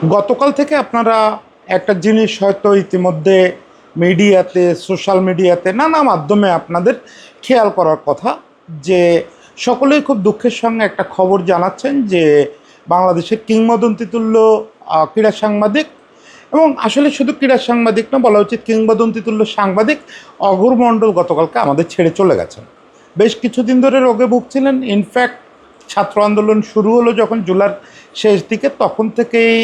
গতকাল থেকে আপনারা একটা জিনিস হয়তো ইতিমধ্যে মিডিয়াতে, সোশ্যাল মিডিয়াতে নানা মাধ্যমে আপনাদের খেয়াল করার কথা যে সকলেই খুব দুঃখের সঙ্গে একটা খবর জানাচ্ছেন যে বাংলাদেশের কিংবদন্তিতুল্য ক্রীড়া সাংবাদিক, এবং আসলে শুধু ক্রীড়া সাংবাদিক না, বলা উচিত কিংবদন্তিতুল্য সাংবাদিক অঘোর মণ্ডল গতকালকে আমাদের ছেড়ে চলে গেছেন। বেশ কিছুদিন ধরে রোগে ভুগছিলেন। ইনফ্যাক্ট ছাত্র আন্দোলন শুরু হলো যখন জুলাইয়ের শেষ দিকে, তখন থেকেই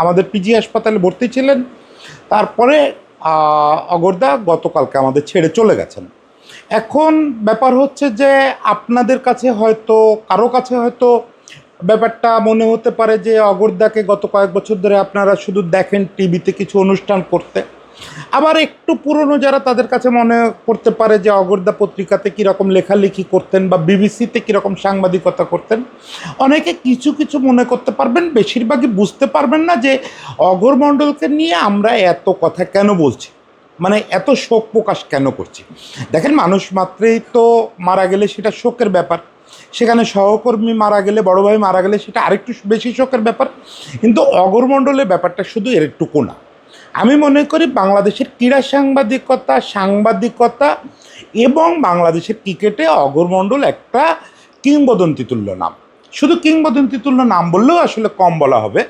আমাদের পিজি হাসপাতালে ভর্তি ছিলেন। তারপরে অগরদা গতকালকে আমাদের ছেড়ে চলে গেছেন। এখন ব্যাপার হচ্ছে যে আপনাদের কাছে হয়তো, কারো কাছে হয়তো ব্যাপারটা মনে হতে পারে যে অগরদাকে গত কয়েক বছর ধরে আপনারা শুধু দেখেন টিভিতে কিছু অনুষ্ঠান করতে। আবার একটু পুরনো যারা, তাদের কাছে মনে করতে পারে যে অগরদা পত্রিকাতে কীরকম লেখালেখি করতেন বা বিবিসিতে কীরকম সাংবাদিকতা করতেন। অনেকে কিছু কিছু মনে করতে পারবেন, বেশিরভাগই বুঝতে পারবেন না যে অঘোর মণ্ডলকে নিয়ে আমরা এত কথা কেন বলছি, মানে এত শোক প্রকাশ কেন করছি। দেখেন, মানুষ মাত্রেই তো মারা গেলে সেটা শোকের ব্যাপার, সেখানে সহকর্মী মারা গেলে, বড় ভাই মারা গেলে সেটা আরেকটু বেশি শোকের ব্যাপার। কিন্তু অঘোর মণ্ডলের ব্যাপারটা শুধু এর একটুকু না। আমি মনে করি বাংলাদেশের ক্রীড়া সাংবাদিকতা এবং বাংলাদেশের ক্রিকেটে অঘোর মণ্ডল একটা কিংবদন্তিতুল্য নাম। শুধু কিংবদন্তিতুল্য নাম বললেও আসলে কম বলা হবে।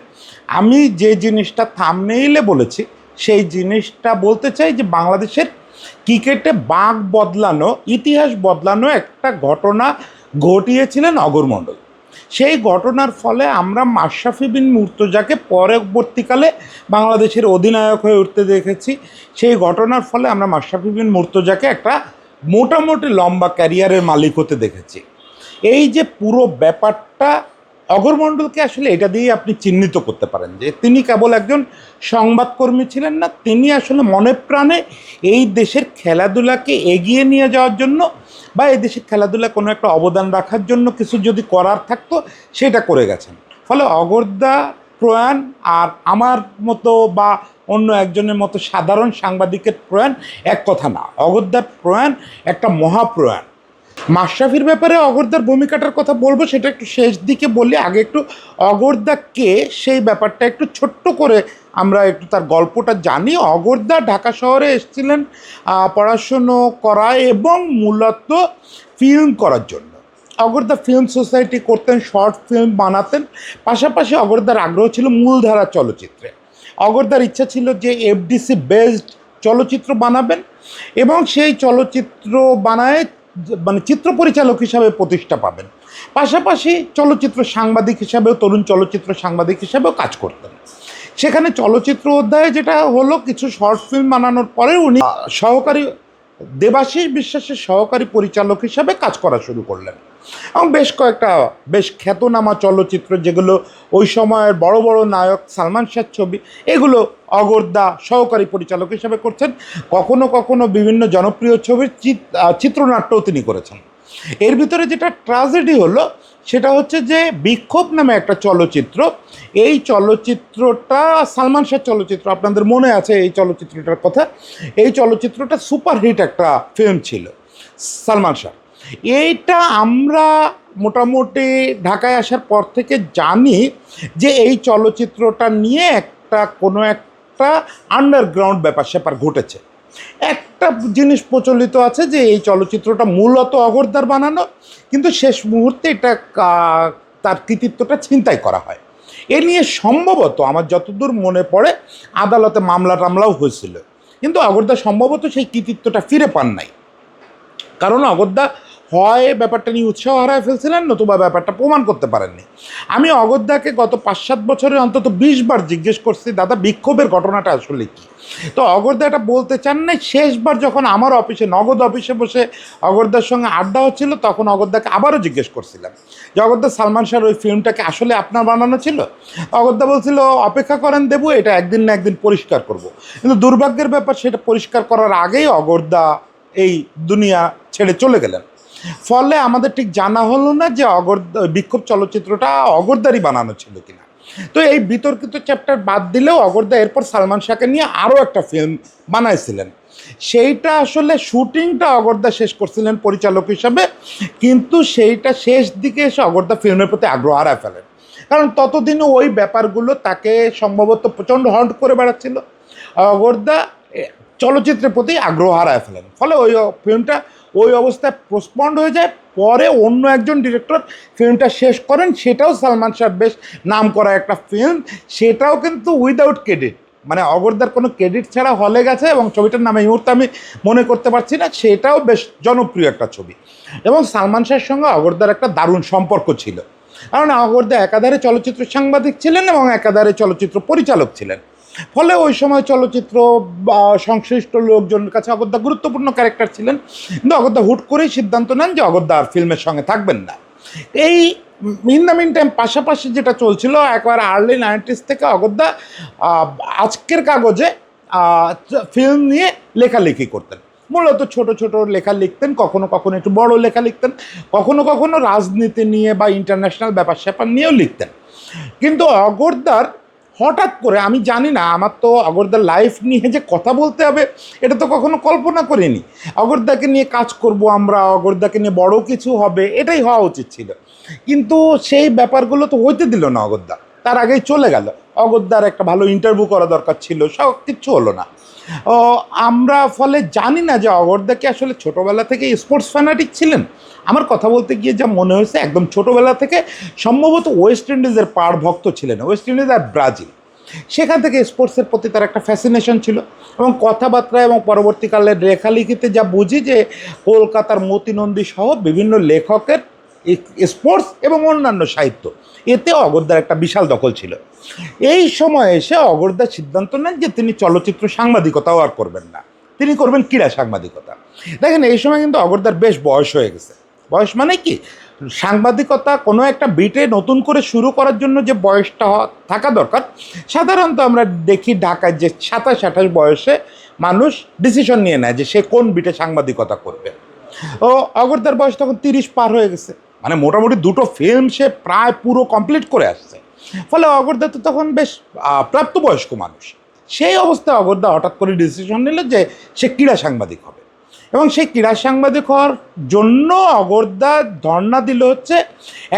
আমি যে জিনিসটা থাম্বনেইলে বলেছি সেই জিনিসটা বলতে চাই যে বাংলাদেশের ক্রিকেটে বাঁক বদলানো, ইতিহাস বদলানো একটা ঘটনা ঘটিয়েছিলেন অঘোর মণ্ডল। সেই ঘটনার ফলে আমরা মাশরাফি বিন মুর্তজাকে পরবর্তীকালে বাংলাদেশের অধিনায়ক হয়ে উঠতে দেখেছি। সেই ঘটনার ফলে আমরা মাশরাফি বিন মুর্তজাকে একটা মোটামুটি লম্বা ক্যারিয়ারের মালিক হতে দেখেছি। এই যে পুরো ব্যাপারটা, অঘোর মণ্ডলকে আসলে এটা দিয়েই আপনি চিহ্নিত করতে পারেন যে তিনি কেবল একজন সংবাদকর্মী ছিলেন না, তিনি আসলে মনে প্রাণে এই দেশের খেলাধুলাকে এগিয়ে নিয়ে যাওয়ার জন্য বা এই দেশের খেলাধুলা কোনো একটা অবদান রাখার জন্য কিছু যদি করার থাকতো সেটা করে গেছেন। ফলে অগরদা প্রয়াণ আর আমার মতো বা অন্য একজনের মতো সাধারণ সাংবাদিকের প্রয়াণ এক কথা না। অগরদার প্রয়াণ একটা মহাপ্রয়াণ। মাশরাফির ব্যাপারে অগরদার ভূমিকাটার কথা বলবো, সেটা একটু শেষ দিকে বলি। আগে একটু অগরদা কে, সেই ব্যাপারটা একটু ছোট্ট করে আমরা একটু তার গল্পটা জানি। অগরদা ঢাকা শহরে এসেছিলেন পড়াশুনো করা এবং মূলত ফিল্ম করার জন্য। অগরদা ফিল্ম সোসাইটি করতেন, শর্ট ফিল্ম বানাতেন। পাশাপাশি অগরদার আগ্রহ ছিল মূলধারা চলচ্চিত্রে। অগরদার ইচ্ছা ছিল যে এফডিসি বেসড চলচ্চিত্র বানাবেন এবং সেই চলচ্চিত্র বানায় মানে চিত্র পরিচালক হিসাবে প্রতিষ্ঠা পাবেন। পাশাপাশি চলচ্চিত্র সাংবাদিক হিসাবেও, তরুণ চলচ্চিত্র সাংবাদিক হিসাবেও কাজ করতেন। সেখানে চলচ্চিত্র অধ্যায়ে যেটা হলো, কিছু শর্ট ফিল্ম বানানোর পরে উনি সহকারী, দেবাশিস বিশ্বাসের সহকারী পরিচালক হিসাবে কাজ করা শুরু করলেন এবং বেশ কয়েকটা বেশ খ্যাতনামা চলচ্চিত্র, যেগুলো ওই সময়ের বড় বড় নায়ক সালমান শাহর ছবি, এগুলো অগরদা সহকারী পরিচালক হিসাবে করছেন। কখনো কখনো বিভিন্ন জনপ্রিয় ছবির চিত্রনাট্যও তিনি করেছেন। এর ভিতরে যেটা ট্র্যাজেডি হলো সেটা হচ্ছে যে বিক্ষোভ নামে একটা চলচ্চিত্র, এই চলচ্চিত্রটা সালমান শাহ চলচ্চিত্র, আপনাদের মনে আছে এই চলচ্চিত্রটার কথা। এই চলচ্চিত্রটা সুপারহিট একটা ফিল্ম ছিল সালমান শাহ। এইটা আমরা মোটামুটি ঢাকায় আসার পর থেকে জানি যে এই চলচ্চিত্রটা নিয়ে কোনো একটা আন্ডারগ্রাউন্ড ব্যাপার স্যাপার ঘটেছে। একটা জিনিস প্রচলিত আছে যে এই চলচ্চিত্রটা মূলত অগরদার বানানো, কিন্তু শেষ মুহূর্তে এটা তার কৃতিত্বটা ছিনতাই করা হয়। এ নিয়ে সম্ভবত আমার যতদূর মনে পড়ে আদালতে মামলা টামলাও হয়েছিল, কিন্তু অগরদা সম্ভবত সেই কৃতিত্বটা ফিরে পান নাই। কারণ অগরদা হয় ব্যাপারটা নিয়ে উৎসাহ হারায় ফেলছিলেন, নতুবা ব্যাপারটা প্রমাণ করতে পারেননি। আমি অগরদাকে গত 5-7 বছরে অন্তত 20 বার জিজ্ঞেস করছি, দাদা বিক্ষোভের ঘটনাটা আসলে কী। তো অগরদা এটা বলতে চান নাই। শেষবার যখন আমার অফিসে, নগদ অফিসে বসে অগরদার সঙ্গে আড্ডা হচ্ছিল, তখন অগরদাকে আবারও জিজ্ঞেস করছিলাম যে অগরদা, সালমান শাহর ওই ফিল্মটাকে আসলে আপনার বানানো ছিল? অগরদা বলছিল, অপেক্ষা করেন দেবো, এটা একদিন না একদিন পরিষ্কার করব। কিন্তু দুর্ভাগ্যের ব্যাপার, সেটা পরিষ্কার করার আগেই অগরদা এই দুনিয়া ছেড়ে চলে গেলেন। ফলে আমাদের ঠিক জানা হলো না যে বিক্ষোভ চলচ্চিত্রটা অগরদারই বানানো ছিল কিনা। তো এই বিতর্কিত চ্যাপ্টার বাদ দিলেও অগরদা এরপর সালমান শাহকে নিয়ে আরও একটা ফিল্ম বানাইছিলেন। সেইটা আসলে শুটিংটা অগরদা শেষ করছিলেন পরিচালক হিসাবে, কিন্তু সেইটা শেষ দিকে এসে অগরদা ফিল্মের প্রতি আগ্রহ হারায় ফেলেন। কারণ ততদিনও ওই ব্যাপারগুলো তাকে সম্ভবত প্রচণ্ড হন্ট করে বেড়াচ্ছিল। অগর্দা চলচ্চিত্রের প্রতি আগ্রহ হারায় ফেলেন, ফলে ওই ফিল্মটা ওই অবস্থায় পোস্টপন্ড হয়ে যায়। পরে অন্য একজন ডিরেক্টর ফিল্মটা শেষ করেন, সেটাও সালমান শাহ বেশ নাম করা একটা ফিল্ম, সেটাও কিন্তু উইদাউট ক্রেডিট, মানে অগর্দার কোনো ক্রেডিট ছাড়া হলে গেছে এবং ছবিটার নাম এই মুহূর্তে আমি মনে করতে পারছি না, সেটাও বেশ জনপ্রিয় একটা ছবি। এবং সালমান শাহের সঙ্গে অগর্দার একটা দারুণ সম্পর্ক ছিল, কারণ অগর্দা একাধারে চলচ্চিত্র সাংবাদিক ছিলেন এবং একাধারে চলচ্চিত্র পরিচালক ছিলেন। ফলে ওই সময় চলচ্চিত্র বা সংশ্লিষ্ট লোকজনের কাছে অগর্দা গুরুত্বপূর্ণ ক্যারেক্টার ছিলেন। কিন্তু অগর্দা হুট করেই সিদ্ধান্ত নেন যে অগর্দা আর ফিল্মের সঙ্গে থাকবেন না। এই ইন দ্য মিন টাইম পাশাপাশি যেটা চলছিল, একবারে আর্লি 90s থেকে অগর্দা আজকের কাগজে ফিল্ম নিয়ে লেখালেখি করতেন। মূলত ছোট ছোট লেখা লিখতেন, কখনো কখনো একটু বড় লেখা লিখতেন, কখনো কখনো রাজনীতি নিয়ে বা ইন্টারন্যাশনাল ব্যাপার স্যাপার নিয়েও লিখতেন। কিন্তু অগর্দার হঠাৎ করে, আমি জানি না, আমার তো অগর্দার লাইফ নিয়ে যে কথা বলতে হবে এটা তো কখনো কল্পনা করিনি। অগর্দাকে নিয়ে কাজ করব আমরা, অগর্দাকে নিয়ে বড় কিছু হবে, এটাই হওয়া উচিত ছিল। কিন্তু সেই ব্যাপারগুলো তো হইতে দিল না অগর্দা, তার আগেই চলে গেল। অগর্দার একটা ভালো ইন্টারভিউ করা দরকার ছিল, সব কিচ্ছু হলো না। আমরা ফলে জানি না যে অগর্দা কি আসলে ছোটোবেলা থেকে স্পোর্টস ফ্যানাটিক ছিলেন। আমার কথা বলতে গিয়ে যা মনে হয়েছে, একদম ছোটোবেলা থেকে সম্ভবত ওয়েস্ট ইন্ডিজের পাড় ভক্ত ছিলেন, ওয়েস্ট ইন্ডিজ আর ব্রাজিল। সেখান থেকে স্পোর্টসের প্রতি তার একটা ফ্যাসিনেশন ছিল। এবং কথাবার্তা এবং পরবর্তীকালে লেখালেখিতে যা বুঝি যে কলকাতার মতি নন্দী সহ বিভিন্ন লেখকের স্পোর্টস এবং অন্যান্য সাহিত্য, এতে অগর্দার একটা বিশাল দখল ছিল। এই সময় এসে অগর্দা সিদ্ধান্ত নেন যে তিনি চলচ্চিত্র সাংবাদিকতাও আর করবেন না, তিনি করবেন ক্রীড়া সাংবাদিকতা। দেখেন, এই সময় কিন্তু অগর্দার বেশ বয়স হয়ে গেছে। বয়স মানে কি, সাংবাদিকতা কোনো একটা বিটে নতুন করে শুরু করার জন্য যে বয়সটা থাকা দরকার, সাধারণত আমরা দেখি ঢাকায় যে 27-28 বয়সে মানুষ ডিসিশন নিয়ে নেয় যে সে কোন বিটে সাংবাদিকতা করবে। ও অগর্দার বয়স তখন 30 পার হয়ে গেছে, মানে মোটামুটি 2টো ফিল্ম সে প্রায় পুরো কমপ্লিট করে আসছে। ফলে অগর্দা তো তখন বেশ প্রাপ্তবয়স্ক মানুষ। সেই অবস্থায় অগর্দা হঠাৎ করে ডিসিশন নিল যে সে ক্রীড়া সাংবাদিক হবে। এবং সেই ক্রীড়া সাংবাদিক হওয়ার জন্য অগর্দা ধর্ণা দিল হচ্ছে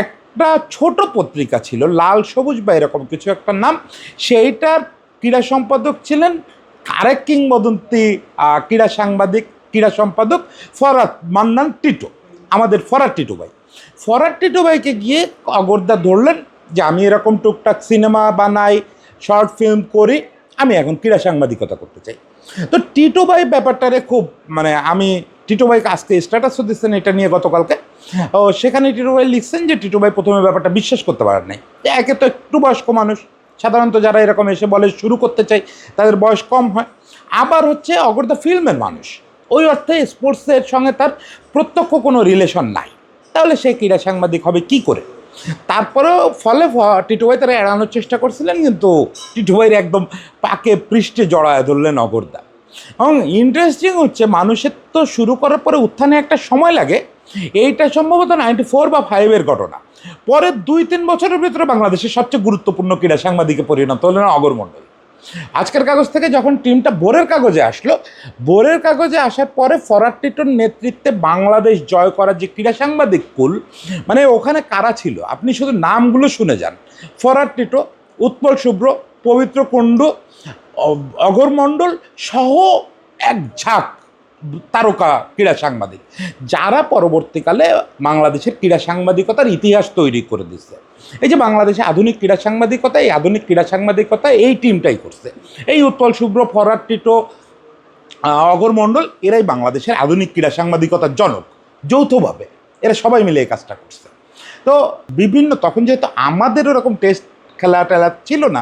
একটা ছোট পত্রিকা ছিল, লাল সবুজ বা এরকম কিছু একটা নাম, সেইটার ক্রীড়া সম্পাদক ছিলেন আরেক কিংবদন্তি ক্রীড়া সাংবাদিক, ক্রীড়া সম্পাদক ফরহাদ মান্নান টিটো, আমাদের ফরহাদ টিটো ভাই। ফরহাদ টিটো ভাইকে গিয়ে অগর্দা ধরলেন যে আমি এরকম টুকটাক সিনেমা বানাই, শর্ট ফিল্ম করি, আমি এখন ক্রীড়া সাংবাদিকতা করতে চাই। তো টিটো ভাই ব্যাপারটারে খুব, মানে আমি টিটো ভাইকে আজকে স্ট্যাটাসও দিচ্ছেন এটা নিয়ে গতকালকে, ও সেখানে টিটো ভাই লিখছেন যে টিটো ভাই প্রথমে ব্যাপারটা বিশ্বাস করতে পারেন নাই। একে তো একটু বয়স্ক মানুষ, সাধারণত যারা এরকম এসে বলে শুরু করতে চাই তাদের বয়স কম হয়, আবার হচ্ছে অগর্দা ফিল্মের মানুষ, ওই অর্থে স্পোর্টসের সঙ্গে তার প্রত্যক্ষ কোনো রিলেশন নাই, তাহলে সে ক্রীড়া সাংবাদিক হবে কি করে। তারপরেও ফলে টিটো ভাই তারা এড়ানোর চেষ্টা করছিলেন, কিন্তু টিটো ভাইয়ের একদম পাকে পৃষ্ঠে জড়ায় ধরলেন অগর্দা। এবং ইন্টারেস্টিং হচ্ছে, মানুষের তো শুরু করার পরে উত্থানে একটা সময় লাগে, এইটা সম্ভবত 94 বা 5-এর ঘটনা। পরের 2-3 বছরের ভিতরে বাংলাদেশের সবচেয়ে গুরুত্বপূর্ণ ক্রীড়া সাংবাদিকে পরিণত হলেন অগর মণ্ডল। আজকের কাগজ থেকে যখন টিমটা বোরের কাগজে আসলো, বোরের কাগজে আসার পরে ফরহাদ টিটোর নেতৃত্বে বাংলাদেশ জয় করার যে ক্রীড়া সাংবাদিক কুল, মানে ওখানে কারা ছিল আপনি শুধু নামগুলো শুনে যান। ফরহাদ টিটো, উৎপল শুভ্র, পবিত্র কুণ্ডু, অঘোর মণ্ডল সহ এক ঝাঁক তারকা ক্রীড়া সাংবাদিক, যারা পরবর্তীকালে বাংলাদেশের ক্রীড়া সাংবাদিকতার ইতিহাস তৈরি করে দিচ্ছে। এই যে বাংলাদেশে আধুনিক ক্রীড়া সাংবাদিকতা, এই আধুনিক ক্রীড়া সাংবাদিকতা এই টিমটাই করছে। এই উৎপল শুভ্র, ফরহাদ টিটো, অঘোর মণ্ডল, এরাই বাংলাদেশের আধুনিক ক্রীড়া সাংবাদিকতার জনক। যৌথভাবে এরা সবাই মিলে এই কাজটা করছে। তো বিভিন্ন, তখন যেহেতু আমাদের ওরকম টেস্ট খেলা টেলা ছিল না,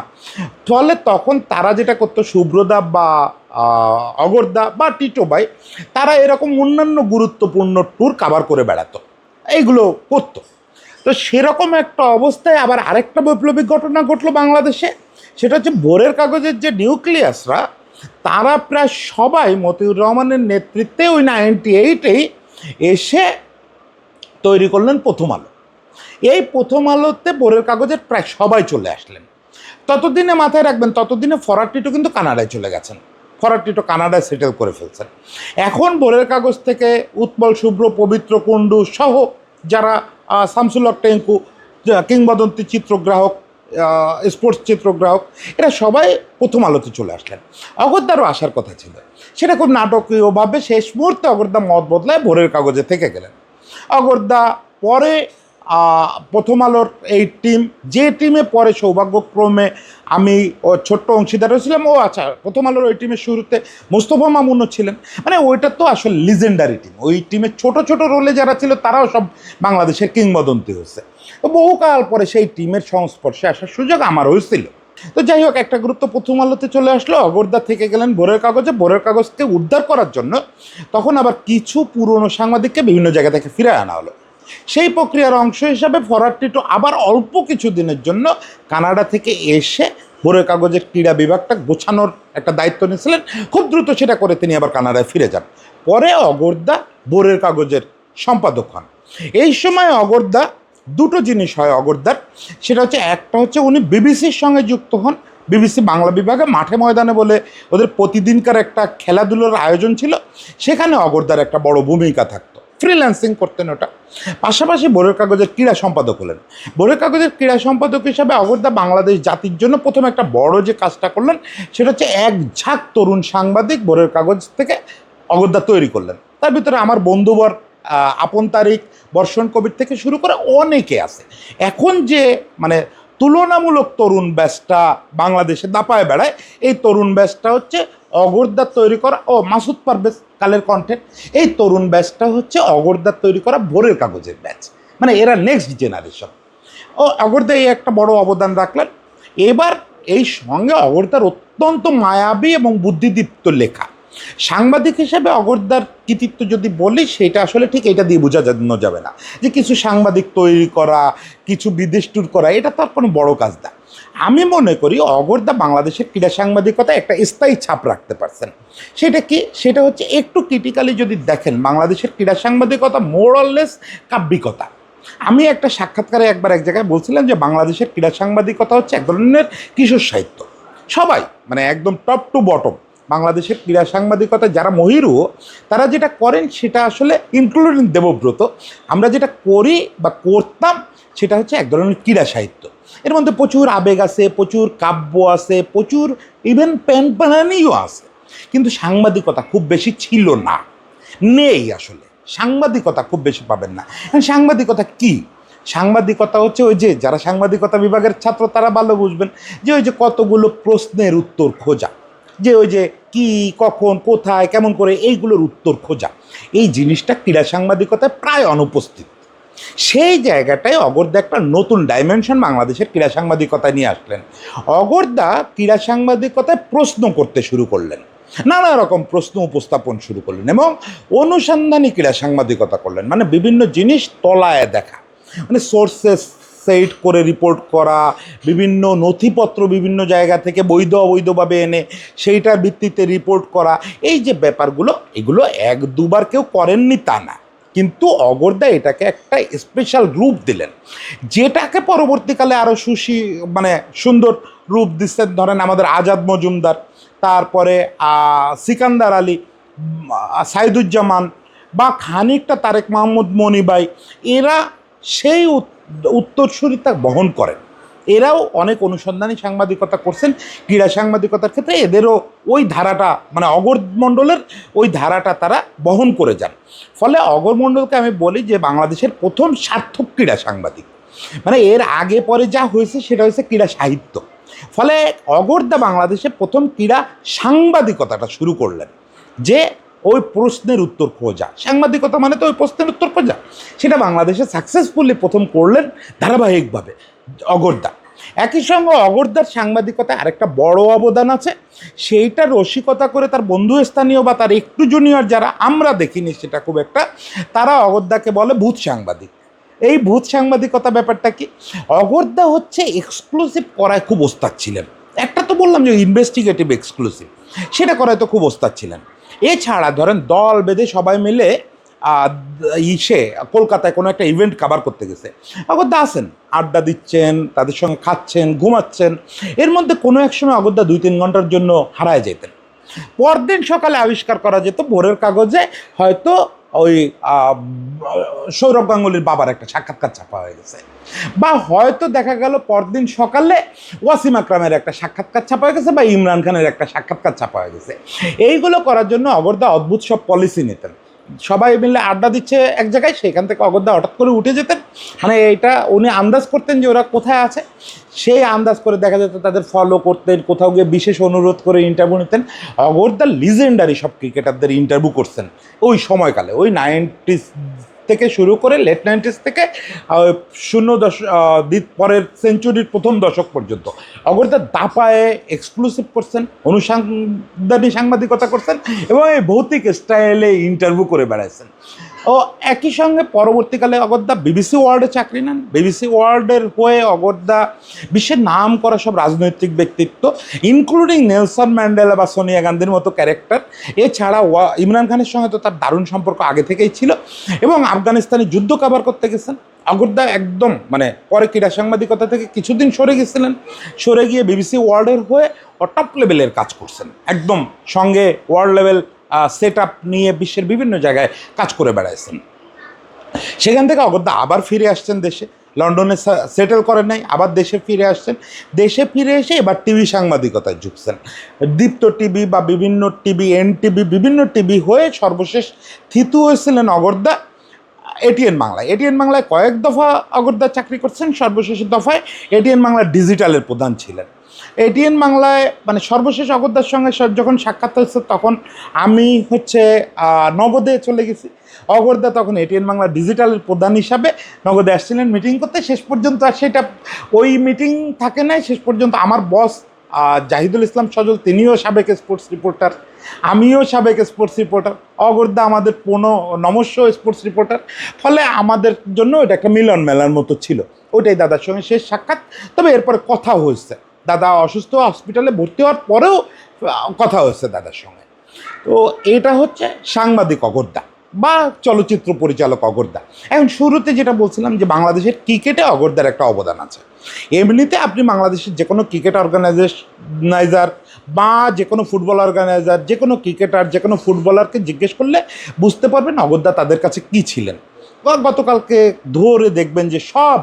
ফলে তখন তারা যেটা করতো, শুভ্রদা বা অগর্দা বা টিটো ভাই, তারা এরকম অন্যান্য গুরুত্বপূর্ণ ট্যুর কাভার করে বেড়াতো, এইগুলো করতো। তো সেরকম একটা অবস্থায় আবার আরেকটা বৈপ্লবিক ঘটনা ঘটলো বাংলাদেশে, সেটা হচ্ছে ভোরের কাগজের যে নিউক্লিয়াসরা, তারা প্রায় সবাই মতিউর রহমানের নেতৃত্বে ওই 98-এই এসে তৈরি করলেন প্রথম আলো। এই প্রথম আলোতে ভোরের কাগজের প্রায় সবাই চলে আসলেন। ততদিনে মাথায় রাখবেন, ততদিনে ফরহাদ টিটো কিন্তু কানাডায় চলে গেছেন, ফরহাদ টিটো কানাডায় সেটেল করে ফেলছেন। এখন ভোরের কাগজ থেকে উৎপল শুভ্র, পবিত্র কুণ্ডু সহ যারা, শামসুল হক টেঙ্কু, কিংবদন্তি চিত্রগ্রাহক, স্পোর্টস চিত্রগ্রাহক, এরা সবাই প্রথম আলোতে চলে আসলেন। অগরদারও আসার কথা ছিল, সেটা খুব নাটকীয়ভাবে শেষ মুহূর্তে অগরদা মত বদলায় ভোরের কাগজে থেকে গেলেন। অগরদা পরে প্রথম আলোর এই টিম, যে টিমে পরে সৌভাগ্যক্রমে আমি ছোট্ট অংশীদার ছিলাম, আচ্ছা, প্রথম আলোর ওই টিমের শুরুতে মোস্তফা মামুনও ছিলেন। মানে ওইটা তো আসলে লিজেন্ডারি টিম, ওই টিমে ছোট ছোট রোলে যারা ছিল তারাও সব বাংলাদেশের কিংবদন্তি হচ্ছে। তো বহুকাল পরে সেই টিমের সংস্পর্শে আসার সুযোগ আমার হয়েছিল। তো যাই হোক, একটা গ্রুপ তো প্রথম আলোতে চলে আসলো, অগরদা থেকে গেলেন ভোরের কাগজে। ভোরের কাগজকে উদ্ধার করার জন্য তখন আবার কিছু পুরনো সাংবাদিককে বিভিন্ন জায়গা থেকে ফিরে আনা হলো। সেই প্রক্রিয়ার অংশ হিসাবে ফরহাদ টিটু আবার অল্প কিছু দিনের জন্য কানাডা থেকে এসে ভোরের কাগজের ক্রীড়া বিভাগটা গোছানোর একটা দায়িত্ব নিয়েছিলেন। খুব দ্রুত সেটা করে তিনি আবার কানাডায় ফিরে যান। পরে অগরদা ভোরের কাগজের সম্পাদক হন। এই সময় অগরদা দুটো জিনিস হয় অগরদার, সেটা হচ্ছে, একটা হচ্ছে উনি বিবিসির সঙ্গে যুক্ত হন। বিবিসি বাংলা বিভাগে মাঠে ময়দানে বলে ওদের প্রতিদিনকার একটা খেলাধুলোর আয়োজন ছিল, সেখানে অগরদার একটা বড় ভূমিকা থাকতো, ফ্রিল্যান্সিং করতেন ওটা। পাশাপাশি ভোরের কাগজের ক্রীড়া সম্পাদক হলেন। ভোরের কাগজের ক্রীড়া সম্পাদক হিসাবে অগরদা বাংলাদেশ জাতির জন্য প্রথমে একটা বড় যে কাজটা করলেন, সেটা হচ্ছে এক ঝাঁক তরুণ সাংবাদিক ভোরের কাগজ থেকে অগরদা তৈরি করলেন। তার ভিতরে আমার বন্ধুবর আপন তারিখ, বর্ষণ কবির থেকে শুরু করে অনেকে আছে। এখন যে মানে তুলনামূলক তরুণ ব্যাচটা বাংলাদেশে দাপায় বেড়ায়, এই তরুণ ব্যাচটা হচ্ছে অগরদার তৈরি করা, মাসুদ পারভেজ কালের কন্টেন্ট, এই তরুণ ব্যাচটা হচ্ছে অগরদার তৈরি করা ভোরের কাগজের ব্যাচ। মানে এরা নেক্সট জেনারেশন। অগরদা এই একটা বড় অবদান রাখলেন। এবার এই সঙ্গে অগরদার অত্যন্ত মায়াবী এবং বুদ্ধিদীপ্ত লেখা। সাংবাদিক হিসেবে অগরদার কৃতিত্ব যদি বলি, সেটা আসলে ঠিক এটা দিয়ে বোঝানো যাবে না যে কিছু সাংবাদিক তৈরি করা, কিছু বিদেশ ট্যুর করা, এটা তার কোনো বড় কাজ না। আমি মনে করি অগরদা বাংলাদেশের ক্রীড়া সাংবাদিকতা একটা স্থায়ী ছাপ রাখতে পারছেন। সেটা কি? সেটা হচ্ছে, একটু ক্রিটিক্যালি যদি দেখেন, বাংলাদেশের ক্রীড়া সাংবাদিকতা মোরলেস কাব্যিকতা। আমি একটা সাক্ষাৎকারে একবার এক জায়গায় বলছিলাম যে বাংলাদেশের ক্রীড়া সাংবাদিকতা হচ্ছে এক ধরনের কিশোর সাহিত্য। সবাই মানে একদম টপ টু বটম বাংলাদেশের ক্রীড়া সাংবাদিকতা যারা মহিরু, তারা যেটা করেন সেটা আসলে, ইনক্লুডিং দেবব্রত, আমরা যেটা করি বা করতাম সেটা হচ্ছে এক ধরনের ক্রীড়া সাহিত্য। এর মধ্যে প্রচুর আবেগ আছে, প্রচুর কাব্য আছে, প্রচুর ইভেন প্যানপ্যানানিও আছে। কিন্তু সাংবাদিকতা খুব বেশি ছিল না, নেই আসলে। সাংবাদিকতা খুব বেশি পাবেন না। সাংবাদিকতা কি? সাংবাদিকতা হচ্ছে ওই যে, যারা সাংবাদিকতা বিভাগের ছাত্র তারা ভালো বুঝবেন, যে ওই যে কতগুলো প্রশ্নের উত্তর খোঁজা, যে ওই যে কি, কখন, কোথায়, কেমন করে, এইগুলোর উত্তর খোঁজা, এই জিনিসটা ক্রীড়া সাংবাদিকতায় প্রায় অনুপস্থিত। সেই জায়গাটায় অগরদা একটা নতুন ডাইমেনশন বাংলাদেশের ক্রীড়া সাংবাদিকতায় নিয়ে আসলেন। অগরদা ক্রীড়া সাংবাদিকতায় প্রশ্ন করতে শুরু করলেন, নানা রকম প্রশ্ন উপস্থাপন শুরু করলেন এবং অনুসন্ধানী ক্রীড়া সাংবাদিকতা করলেন। মানে বিভিন্ন জিনিস তলায় দেখা, মানে সোর্সেস সেট করে রিপোর্ট করা, বিভিন্ন নথিপত্র বিভিন্ন জায়গা থেকে বৈধ অবৈধভাবে এনে সেইটার ভিত্তিতে রিপোর্ট করা, এই যে ব্যাপারগুলো, এগুলো এক দুবার কেউ করেননি তা না, কিন্তু অগরদা এটাকে একটা স্পেশাল রূপ দিলেন, যেটাকে পরবর্তীকালে আরও মানে সুন্দর রূপ দিচ্ছেন। ধরেন আমাদের আজাদ মজুমদার, তারপরে সিকান্দার আলী, সাইদুজ্জামান, বা খানিকটা তারেক মাহমুদ মনিবাই, এরা সেই উত্তরসূরিতা বহন করেন। এরাও অনেক অনুসন্ধানী সাংবাদিকতা করছেন ক্রীড়া সাংবাদিকতার ক্ষেত্রে। এদেরও ওই ধারাটা, মানে অগরমণ্ডলের ওই ধারাটা তারা বহন করে যান। ফলে অগরমণ্ডলকে আমি বলি যে বাংলাদেশের প্রথম সার্থক ক্রীড়া সাংবাদিক। মানে এর আগে পরে যা হয়েছে সেটা হয়েছে ক্রীড়া সাহিত্য। ফলে অগরদা বাংলাদেশে প্রথম ক্রীড়া সাংবাদিকতাটা শুরু করলেন, যে ওই প্রশ্নের উত্তর খোঁজা। সাংবাদিকতা মানে তো ওই প্রশ্নের উত্তর খোঁজা, সেটা বাংলাদেশে সাকসেসফুলি প্রথম করলেন ধারাবাহিকভাবে অগরদা। একই সঙ্গে অগরদার সাংবাদিকতায় আরেকটা বড় অবদান আছে, সেইটা রসিকতা করে তার বন্ধু স্থানীয় বা তার একটু জুনিয়র যারা, আমরা দেখিনি সেটা খুব একটা, তারা অগরদাকে বলে ভূত সাংবাদিক। এই ভূত সাংবাদিকতা ব্যাপারটা কি? অগরদা হচ্ছে এক্সক্লুসিভ করায় খুব ওস্তাদ ছিলেন। একটা তো বললাম যে ইনভেস্টিগেটিভ এক্সক্লুসিভ, সেটা করায় তো খুব ওস্তাদ ছিলেন। এছাড়া ধরেন দল বেঁধে সবাই মিলে কলকাতায় কোনো একটা ইভেন্ট কাভার করতে গেছে, অগরদা আসেন, আড্ডা দিচ্ছেন, তাদের সঙ্গে খাচ্ছেন, ঘুমাচ্ছেন। এর মধ্যে কোনো এক সময় অগরদা 2-3 ঘন্টার জন্য হারায় যেতেন। পরদিন সকালে আবিষ্কার করা যেত ভোরের কাগজে হয়তো ওই সৌরভ গাঙ্গুলির বাবার একটা সাক্ষাৎকার ছাপা হয়ে গেছে, বা হয়তো দেখা গেল পরদিন সকালে ওয়াসিম আকরামের একটা সাক্ষাৎকার ছাপা হয়ে গেছে, বা ইমরান খানের একটা সাক্ষাৎকার ছাপা হয়ে গেছে। এইগুলো করার জন্য অগরদা অদ্ভুত সব পলিসি নিতেন। সবাই মিলে আড্ডা দিচ্ছে এক জায়গায়, সেখান থেকে অগরদা হঠাৎ করে উঠে যেতেন, মানে এটা উনি আন্দাজ করতেন যে ওরা কোথায় আছে, সেই আন্দাজ করে দেখা যেত তাদের ফলো করতেন, কোথাও গিয়ে বিশেষ অনুরোধ করে ইন্টারভিউ নিতেন। অগরদা লিজেন্ডারি সব ক্রিকেটারদের ইন্টারভিউ করছেন ওই সময়কালে, ওই 90s থেকে শুরু করে লেট 90s থেকে পরের সেঞ্চুরির প্রথম দশক পর্যন্ত অগরদা দাপায়ে এক্সক্লুসিভ করছেন, অনুসন্ধানী সাংবাদিকতা করছেন, এবং এই ভৌতিক স্টাইলে ইন্টারভিউ করে বেড়াইছেন। ও একই সঙ্গে পরবর্তীকালে অগরদা বিবিসি ওয়ার্ল্ডে চাকরি নেন। বিবিসি ওয়ার্ল্ডের হয়ে অগরদা বিশ্বের নাম করা সব রাজনৈতিক ব্যক্তিত্ব, ইনক্লুডিং নেলসন ম্যান্ডেলা বা সোনিয়া গান্ধীর মতো ক্যারেক্টার, এছাড়া ইমরান খানের সঙ্গে তো তার দারুণ সম্পর্ক আগে থেকেই ছিল, এবং আফগানিস্তানে যুদ্ধ কাভার করতে গেছেন। অগরদা একদম মানে পরে ক্রীড়া সাংবাদিকতা থেকে কিছুদিন সরে গেছিলেন, সরে গিয়ে বিবিসি ওয়ার্ল্ডের হয়ে টপ লেভেলের কাজ করছেন, একদম সঙ্গে ওয়ার্ল্ড লেভেল সেট আপ নিয়ে বিশ্বের বিভিন্ন জায়গায় কাজ করে বেড়াইছেন। সেখান থেকে অগরদা আবার ফিরে আসছেন দেশে, লন্ডনে সেটেল করেন নাই, আবার দেশে ফিরে আসছেন। দেশে ফিরে এসে এবার টিভি সাংবাদিকতায় ঝুঁকছেন। দীপ্ত টিভি বা বিভিন্ন টিভি, এনটিভি, বিভিন্ন টিভি হয়ে সর্বশেষ থিতু হয়েছিলেন অগরদা এটিএন বাংলায়। এটিএন বাংলায় কয়েক দফা অগরদা চাকরি করছেন, সর্বশেষ দফায় এটিএন বাংলার ডিজিটালের প্রধান ছিলেন। এটিএন বাংলায় মানে সর্বশেষ অগরদার সঙ্গে যখন সাক্ষাৎ হয়েছে তখন আমি নগদে চলে গেছি। অগরদা তখন এটিএন বাংলার ডিজিটালের প্রধান হিসাবে নগদে আসছিলেন মিটিং করতে। শেষ পর্যন্ত আর সেটা ওই মিটিং থাকে নাই, শেষ পর্যন্ত আমার বস জাহিদুল ইসলাম সজল, তিনিও সাবেক স্পোর্টস রিপোর্টার, আমিও সাবেক স্পোর্টস রিপোর্টার, অগরদা আমাদের নমস্য স্পোর্টস রিপোর্টার, ফলে আমাদের জন্য এটা একটা মিলন মেলার মতো ছিল। ওইটাই দাদার সঙ্গে শেষ সাক্ষাৎ। তবে এরপরে কথা হয়েছে, দাদা অসুস্থ হসপিটালে ভর্তি হওয়ার পরেও কথা হয়েছে দাদার সঙ্গে। তো এটা হচ্ছে সাংবাদিক অগরদা বা চলচ্চিত্র পরিচালক অগরদা। এখন শুরুতে যেটা বলছিলাম যে বাংলাদেশের ক্রিকেটে অগরদার একটা অবদান আছে। এমনিতে আপনি বাংলাদেশের যে কোনো ক্রিকেট অর্গানাইজার বা যে কোনো ফুটবল অর্গানাইজার, যে কোনো ক্রিকেটার, যে কোনো ফুটবলারকে জিজ্ঞেস করলে বুঝতে পারবেন অগরদা তাদের কাছে কী ছিলেন। গতকালকে ধরে দেখবেন যে সব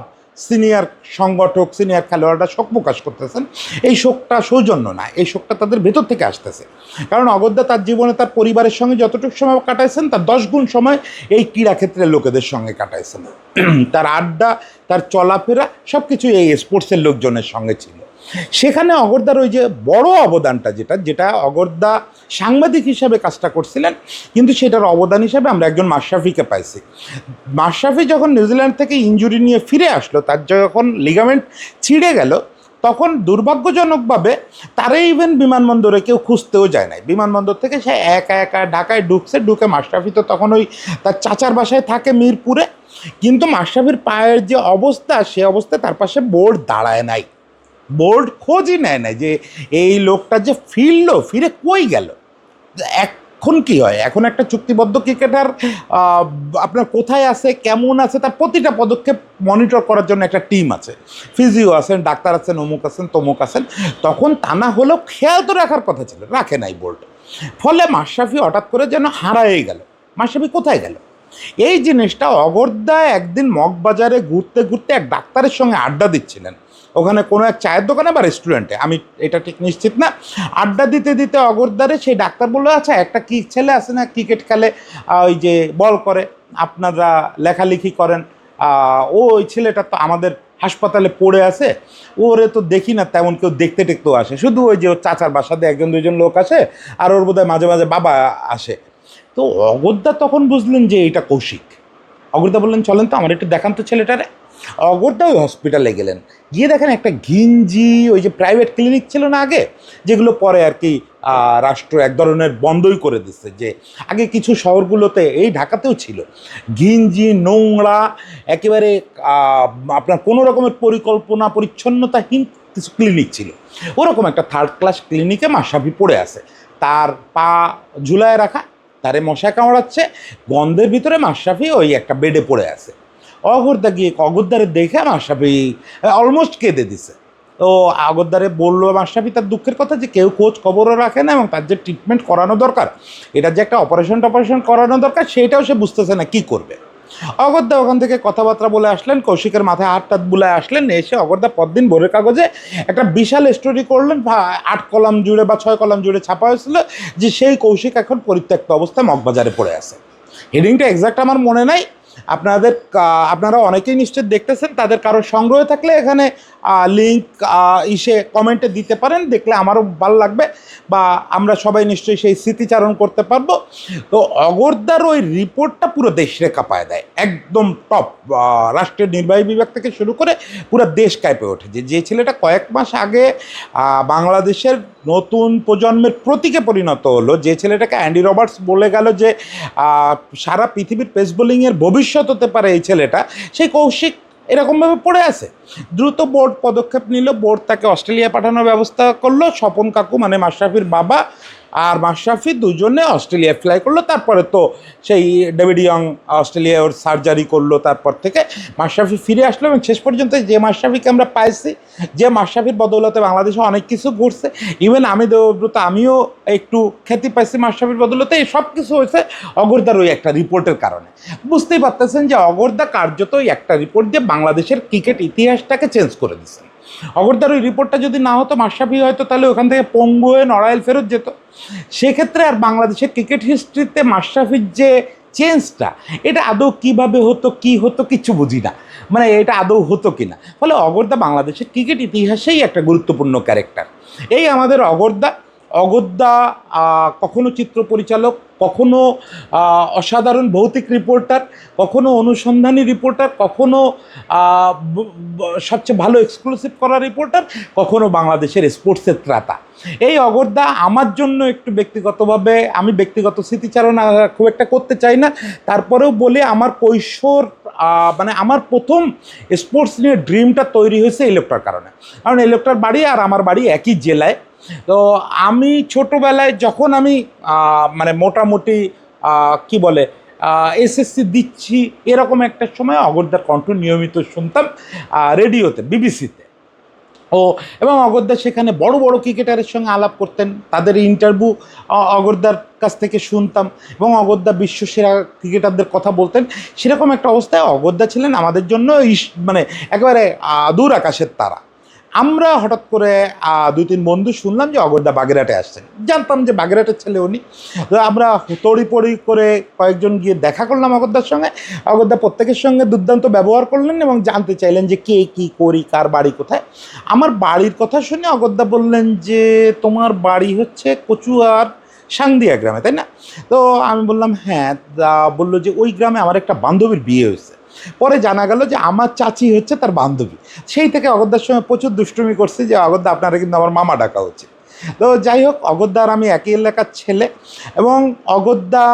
সিনিয়র সংগঠক, সিনিয়র খেলোয়াড়রা শোক প্রকাশ করতেছেন। এই শোকটা সৌজন্য না, এই শোকটা তাদের ভেতর থেকে আসতেছে। কারণ অগরদা তার জীবনে তার পরিবারের সঙ্গে যতটুকু সময় কাটাইছেন তার 10 গুণ সময় এই ক্রীড়াক্ষেত্রের লোকেদের সঙ্গে কাটাইছেন। তার আড্ডা, তার চলাফেরা সব কিছু এই স্পোর্টসের লোকজনের সঙ্গে ছিল। সেখানে অগরদার ওই যে বড় অবদানটা যেটা অগরদা সাংবাদিক হিসাবে কাজটা করছিলেন, কিন্তু সেটার অবদান হিসাবে আমরা একজন মাশরাফিকে পাইছি। মাশরাফি যখন নিউজিল্যান্ড থেকে ইনজুরি নিয়ে ফিরে আসলো, তার যখন লিগামেন্ট ছিঁড়ে গেল, তখন দুর্ভাগ্যজনকভাবে তারা ইভেন বিমানবন্দরে কেউ খুঁজতেও যায় নাই। বিমানবন্দর থেকে সে একা একা ঢাকায় ঢুকে মাশরাফি তো তখন ওই তার চাচার বাসায় থাকে মিরপুরে, কিন্তু মাশরাফির পায়ের যে অবস্থা, সে অবস্থায় তার পাশে বোর্ড দাঁড়ায় নাই, বোর্ড খোঁজই নেয় না যে এই লোকটা যে ফিরে কই গেল। এখন কি হয়, এখন একটা চুক্তিবদ্ধ ক্রিকেটার আপনার কোথায় আছে, কেমন আছে, তার প্রতিটা পদক্ষেপ মনিটর করার জন্য একটা টিম আছে, ফিজিও আছেন, ডাক্তার আছেন, অমুক আছেন, তমুক আছেন। তখন তা না হলেও খেয়াল তো রাখার কথা ছিল, রাখে নাই বোর্ড। ফলে মাশরাফি হঠাৎ করে যেন হারাই গেল। মাশরাফি কোথায় গেল? এই জিনিসটা অগরদা একদিন মগবাজারে ঘুরতে ঘুরতে এক ডাক্তারের সঙ্গে আড্ডা দিচ্ছিলেন, ওখানে কোনো এক চায়ের দোকানে বা রেস্টুরেন্টে, আমি এটা ঠিক নিশ্চিত না। আড্ডা দিতে দিতে অগরদারে সেই ডাক্তার বললো, আচ্ছা একটা কি ছেলে আছে না ক্রিকেট খেলে, ওই যে বল করে, আপনারা লেখালেখি করেন, ওই ছেলেটা তো আমাদের হাসপাতালে পড়ে আছে, ওরে তো দেখি না তেমন কেউ দেখতে টেকতেও আসে, শুধু ওই যে ওর চাচার বাসাতে 1-2 লোক আসে, আর ওর বোধহয় মাঝে মাঝে বাবা আসে। তো অগরদা তখন বুঝলেন যে এটা কৌশিক। অগরদা বললেন, চলেন তো আমার একটু দেখান তো ছেলেটারে। অগরদা ওই হসপিটালে গেলেন, গিয়ে দেখেন একটা ঘিঞ্জি ওই যে প্রাইভেট ক্লিনিক ছিল না আগে, যেগুলো পরে আর কি রাষ্ট্র এক ধরনের বন্ধই করে দিচ্ছে, যে আগে কিছু শহরগুলোতে, এই ঢাকাতেও ছিল, ঘিঞ্জি নোংরা একেবারে আপনার কোনো রকমের পরিকল্পনা পরিচ্ছন্নতাহীন কিছু ক্লিনিক ছিল। ওরকম একটা 3rd ক্লাস ক্লিনিকে মাশরাফি পড়ে আছে, তার পা ঝুলায় রাখা, তারে মশা কামড়াচ্ছে, গন্ধের ভিতরে মাশরাফি ওই একটা বেডে পড়ে আছে। অগরদা গিয়ে অগরদারে দেখে মাশরাফি অলমোস্ট কেঁদে দিছে। তো আগরদারে বললো মাশরাফি তার দুঃখের কথা যে কেউ খোঁজ খবরও রাখে না এবং তার যে ট্রিটমেন্ট করানো দরকার, এটা যে একটা অপারেশন করানো দরকার সেটাও সে বুঝতেছে না কী করবে। অগত্যা ওখান থেকে কথাবার্তা বলে আসলেন, কৌশিকের মাথায় হাত টাত বুলায় আসলেন, এসে অগত্যা পরদিন ভোরের কাগজে একটা বিশাল স্টোরি করলেন, 8 কলাম জুড়ে বা 6 কলাম জুড়ে ছাপা হয়েছিল যে সেই কৌশিক এখন পরিত্যক্ত অবস্থায় মগবাজারে পড়ে আছে। হেডিংটা এক্সাক্ট আমার মনে নাই, আপনারা অনেকেই নিশ্চয় দেখতেছেন, তাদের কারো সংগ্রহে থাকলে এখানে লিঙ্ক কমেন্টে দিতে পারেন, দেখলে আমারও ভালো লাগবে বা আমরা সবাই নিশ্চয়ই সেই স্মৃতিচারণ করতে পারবো। তো অগরদার ওই রিপোর্টটা পুরো দেশরে কাঁপায় দেয়, একদম টপ, রাষ্ট্রীয় নির্বাহী বিভাগ থেকে শুরু করে পুরো দেশ কাঁপে ওঠে। যে ছেলেটা কয়েক মাস আগে বাংলাদেশের নতুন প্রজন্মের প্রতীকে পরিণত হলো, যে ছেলেটাকে অ্যান্ডি রবার্টস বলে গেল যে সারা পৃথিবীর পেস বোলিংয়ের ভবিষ্যৎ হতে পারে এই ছেলেটা, সেই কৌশিক এরকমভাবে পড়ে আছে। দ্রুত বোর্ড পদক্ষেপ নিল, বোর্ড তাকে অস্ট্রেলিয়া পাঠানোর ব্যবস্থা করলো। স্বপন কাকু মানে মাশরাফির বাবা আর মাশরাফি দুজনে অস্ট্রেলিয়া ফ্লাই করলো। তারপরে তো সেই ডেভিড ইয়ং অস্ট্রেলিয়া ওর সার্জারি করলো, তারপর থেকে মাশরাফি ফিরে আসলো এবং শেষ পর্যন্ত যে মাশরাফিকে আমরা পাইছি, যে মাশরাফির বদৌলতে বাংলাদেশে অনেক কিছু ঘটছে, ইভেন আমি দেবব্রত আমিও একটু খ্যাতি পাইছি মাশরাফির বদৌলতে, এই সব কিছু হয়েছে অগরদার ওই একটা রিপোর্টের কারণে। বুঝতেই পারতেছেন যে অগরদা কার্যত ওই একটা রিপোর্ট দিয়ে বাংলাদেশের ক্রিকেট ইতিহাসটাকে চেঞ্জ করে দিচ্ছেন। অগরদার ওই রিপোর্টটা যদি না হতো, মাশরাফি হয়তো তাহলে ওখান থেকে পঙ্গু হয়ে নড়াইল ফেরত যেত। সেক্ষেত্রে আর বাংলাদেশের ক্রিকেট হিস্ট্রিতে মাশরাফির যে চেঞ্জটা, এটা আদৌ কীভাবে হতো, কী হতো, কিচ্ছু বুঝি না, মানে এটা আদৌ হতো কি না। ফলে অগরদা বাংলাদেশের ক্রিকেট ইতিহাসেই একটা গুরুত্বপূর্ণ ক্যারেক্টার। এই আমাদের অগরদা। কখনো চিত্র পরিচালক, কখনো অসাধারণ ভৌতিক রিপোর্টার, কখনো অনুসন্ধানী রিপোর্টার, কখনো সবচেয়ে ভালো এক্সক্লুসিভ করা রিপোর্টার, কখনো বাংলাদেশের স্পোর্টসের ত্রাতা। এই অগরদা আমার জন্য একটু ব্যক্তিগতভাবে, আমি ব্যক্তিগত স্মৃতিচারণ খুব একটা করতে চাই না, তারপরেও বলি আমার কৈশোর মানে আমার প্রথম স্পোর্টস নিয়ে ড্রিমটা তৈরি হয়েছে এই লোকটার কারণে। কারণ এই লোকটার বাড়ি আর আমার বাড়ি একই জেলায়। তো আমি ছোটোবেলায় যখন আমি মানে মোটামুটি কি বলে এসএসসি দিচ্ছি, এরকম একটা সময় অগরদার কণ্ঠ নিয়মিত শুনতাম রেডিওতে, বিবিসিতে। এবং অগরদা সেখানে বড় বড় ক্রিকেটারের সঙ্গে আলাপ করতেন, তাদের ইন্টারভিউ অগরদার কাছ থেকে শুনতাম এবং অগরদা বিশ্বসেরা ক্রিকেটারদের কথা বলতেন। সেরকম একটা অবস্থায় অগরদা ছিলেন আমাদের জন্য মানে একেবারে দূর আকাশের তারা। আমরা হঠাৎ করে 2-3 বন্ধু শুনলাম যে অগরদা বাগেরহাটে আসছেন। জানতাম যে বাগেরহাটের ছেলে উনি। তো আমরা তড়িপড়ি করে কয়েকজন গিয়ে দেখা করলাম অগরদার সঙ্গে। অগরদা প্রত্যেকের সঙ্গে দুর্দান্ত ব্যবহার করলেন এবং জানতে চাইলেন যে কে কী করি, কার বাড়ি কোথায়। আমার বাড়ির কথা শুনে অগরদা বললেন যে তোমার বাড়ি হচ্ছে কচুয়ার সাংদিয়া গ্রামে, তাই না? তো আমি বললাম হ্যাঁ। বললো যে ওই গ্রামে আমার একটা বান্ধবীর বিয়ে হয়েছে। পরে জানা গেল যে আমার চাচি হচ্ছে তার বান্ধবী। সেই থেকে অগরদার সঙ্গে প্রচুর দুষ্টুমি করছি যে অগরদা আপনারা কিন্তু আমার মামা ডাকা উচিত। তো যাই হোক, অগরদা আর আমি একই এলাকার ছেলে এবং অগরদা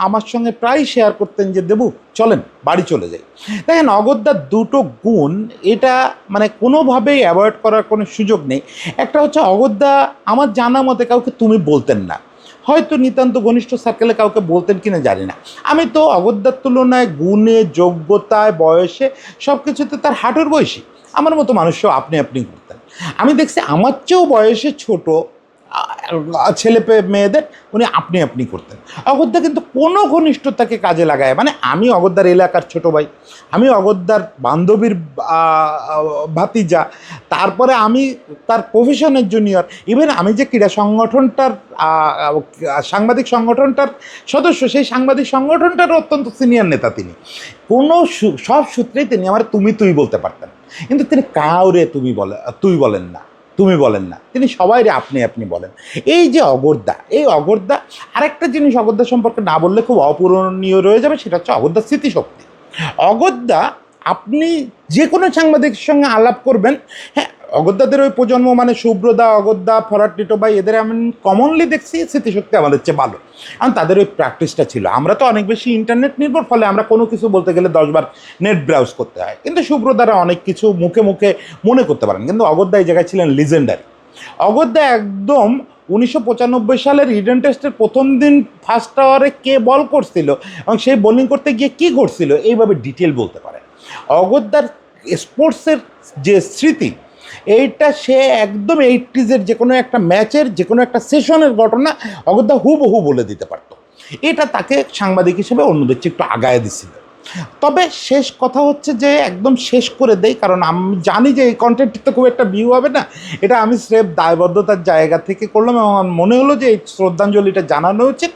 আমার সঙ্গে প্রায় শেয়ার করতেন যে দেবু চলেন বাড়ি চলে যাই। দেখেন অগরদার দুটো গুণ, এটা মানে কোনোভাবেই অ্যাভয়েড করার কোনো সুযোগ নেই। একটা হচ্ছে অগরদা আমার জানা মতে কাউকে তুমি বলতেন না, হয়তো নিতান্ত ঘনিষ্ঠ সার্কেলে কাউকে বলতেন কিনা জানি না। আমি তো অগরদার তুলনায় গুণে, যোগ্যতায়, বয়সে সব কিছুতে তার হাঁটুর বয়সী। আমার মতো মানুষও আপনি আপনি করতেন। আমি দেখছি আমার চেয়েও বয়সে ছোট ছেলে মেয়েদের উনি আপনি আপনি করতেন। অগরদা কিন্তু কোনো ঘনিষ্ঠতাকে কাজে লাগায়, মানে আমি অগরদার এলাকার ছোট ভাই, আমি অগরদার বান্ধবীর ভাতিজা, তারপরে আমি তার প্রফেশনের জুনিয়র, ইভেন আমি যে ক্রীড়া সংগঠনটার সাংবাদিক সংগঠনটার সদস্য, সেই সাংবাদিক সংগঠনটার অত্যন্ত সিনিয়র নেতা তিনি। কোনো সব সূত্রেই তিনি আমার তুই বলতে পারতেন, কিন্তু তিনি কাউরে তুই বলেন না, তুমি বলেন না, তিনি সবাই আপনি আপনি বলেন। এই যে অগরদা, এই অগরদা আরেকটা জিনিস অগরদা সম্পর্কে না বললে খুব অপূরণীয় রয়ে যাবে, সেটা হচ্ছে অগরদার স্মৃতিশক্তি। অগরদা আপনি যে কোনো সাংবাদিকের সঙ্গে আলাপ করবেন, হ্যাঁ অগরদাদের ওই প্রজন্ম মানে সুব্রদা, অগরদা, ফরাট টিটো ভাই, এদের আমি কমনলি দেখছি স্মৃতিশক্তি আমাদের চেয়ে ভালো, কারণ তাদের ওই প্র্যাকটিসটা ছিল। আমরা তো অনেক বেশি ইন্টারনেট নির্ভর, ফলে আমরা কোনো কিছু বলতে গেলে 10 বার নেট ব্রাউজ করতে হয়, কিন্তু সুব্রদারা অনেক কিছু মুখে মুখে মনে করতে পারেন। কিন্তু অগরদা এই জায়গায় ছিলেন লিজেন্ডারি। অগরদা একদম 1995 সালের ইডেন টেস্টের প্রথম দিন ফার্স্ট আওয়ারে কে বল করছিল এবং সেই বোলিং করতে গিয়ে কী করছিল এইভাবে ডিটেল বলতে পারে। অগরদার স্পোর্টসের যে স্মৃতি, এইটা সে একদম 80s যে কোনো একটা ম্যাচের যে কোনো একটা সেশনের ঘটনা অগত্যা হুবহু বলে দিতে পারতো। এটা তাকে সাংবাদিক হিসেবে অন্যদের চেয়ে একটু আগায় দিছিল। তবে শেষ কথা হচ্ছে যে একদম শেষ করে দেই, কারণ আমি জানি যে এই কন্টেন্টটি তো খুব একটা ভিউ হবে না। এটা আমি স্রেফ দায়বদ্ধতার জায়গা থেকে করলাম এবং আমার মনে হলো যে এই শ্রদ্ধাঞ্জলিটা জানানো উচিত।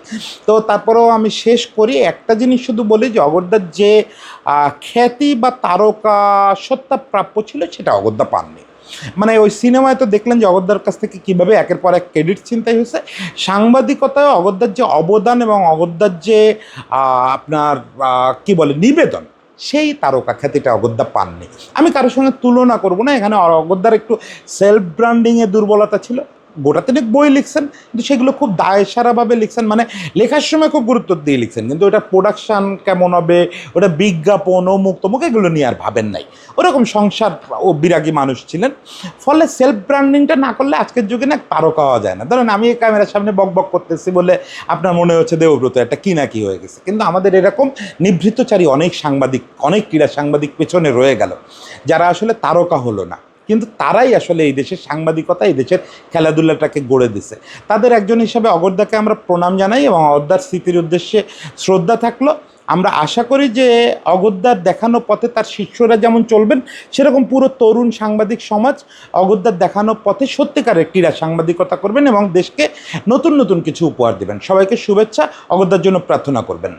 তো তারপরেও আমি শেষ করি একটা জিনিস শুধু বলি যে অগদ্যার যে খ্যাতি বা তারকা সত্তা প্রাপ্য ছিল সেটা অগত্যা পাননি। মানে ওই সিনেমায় তো দেখলেন যে অগদ্যার কাছ থেকে কীভাবে একের পর এক ক্রেডিট ছিনতাই হয়েছে। সাংবাদিকতায় অগদ্যার যে অবদান এবং অগদ্যার যে আপনার কি বলে নিবেদন, সেই তারকা খ্যাতিটা অগত্যা পাননি। আমি কারোর সঙ্গে তুলনা করব না, এখানে অগদ্যার একটু সেলফ ব্র্যান্ডিংয়ে দুর্বলতা ছিল। গোটা তিনেক বই লিখছেন কিন্তু সেগুলো খুব দায়সারাভাবে লিখছেন, মানে লেখার সময় খুব গুরুত্ব দিয়ে লিখছেন, কিন্তু ওটা প্রোডাকশান কেমন হবে, ওটা বিজ্ঞাপন অমুক তমুক এগুলো নিয়ে আর ভাবেন নাই। ওরকম সংসার ও বিরাগী মানুষ ছিলেন। ফলে সেলফ ব্র্যান্ডিংটা না করলে আজকের যুগে না তারকা হওয়া যায় না। ধরেন আমি এই ক্যামেরার সামনে বক বক করতেছি বলে আপনার মনে হচ্ছে দেবব্রত একটা কি না কি হয়ে গেছে, কিন্তু আমাদের এরকম নিভৃতচারী অনেক সাংবাদিক, অনেক ক্রীড়া সাংবাদিক পেছনে রয়ে গেল যারা আসলে তারকা হলো না, কিন্তু তারাই আসলে এই দেশের সাংবাদিকতা, এই দেশের খেলাধুলাটাকে গড়ে দিছে। তাদের একজন হিসাবে অগদ্যাকে আমরা প্রণাম জানাই এবং অগদ্যার স্মৃতির উদ্দেশ্যে শ্রদ্ধা থাকলো। আমরা আশা করি যে অগদ্যার দেখানো পথে তার শিষ্যরা যেমন চলবেন, সেরকম পুরো তরুণ সাংবাদিক সমাজ অগদ্যার দেখানো পথে সত্যিকারের ক্রীড়া সাংবাদিকতা করবেন এবং দেশকে নতুন নতুন কিছু উপহার দেবেন। সবাইকে শুভেচ্ছা, অগদ্যার জন্য প্রার্থনা করবেন।